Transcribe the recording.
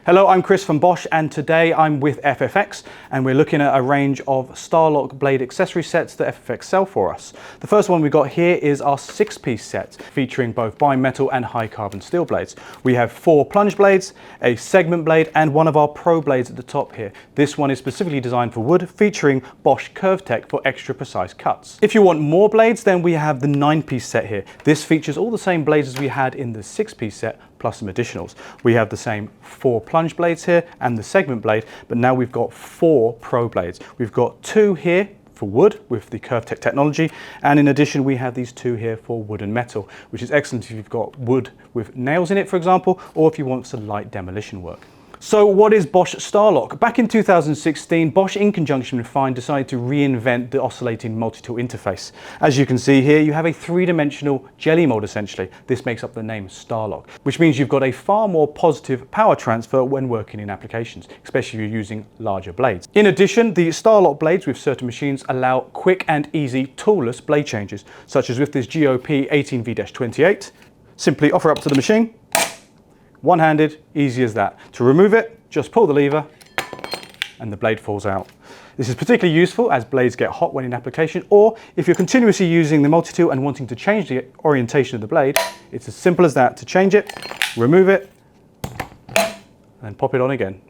Hello, I'm Chris from Bosch, and today I'm with FFX and we're looking at a range of Starlock blade accessory sets that FFX sell for us. The first one we've got here is our 6-piece set featuring both bimetal and high carbon steel blades. We have 4 plunge blades, a segment blade and one of our pro blades at the top here. This one is specifically designed for wood, featuring Bosch Curve Tech for extra precise cuts. If you want more blades, then we have the 9-piece set here. This features all the same blades as we had in the 6-piece set, plus some additionals. We have the same 4 plunge blades here and the segment blade, but now we've got 4 pro blades. We've got 2 here for wood with the Curve Tech technology, and in addition we have these 2 here for wood and metal, which is excellent if you've got wood with nails in it, for example, or if you want some light demolition work. So what is Bosch Starlock? Back in 2016, Bosch, in conjunction with Fine, decided to reinvent the oscillating multi-tool interface. As you can see here, you have a 3-dimensional jelly mold essentially. This makes up the name Starlock, which means you've got a far more positive power transfer when working in applications, especially if you're using larger blades. In addition, the Starlock blades with certain machines allow quick and easy toolless blade changes, such as with this GOP 18V-28. Simply offer up to the machine. One-handed, easy as that. To remove it, just pull the lever and the blade falls out. This is particularly useful as blades get hot when in application, or if you're continuously using the multi-tool and wanting to change the orientation of the blade, it's as simple as that. To change it, remove it, and then pop it on again.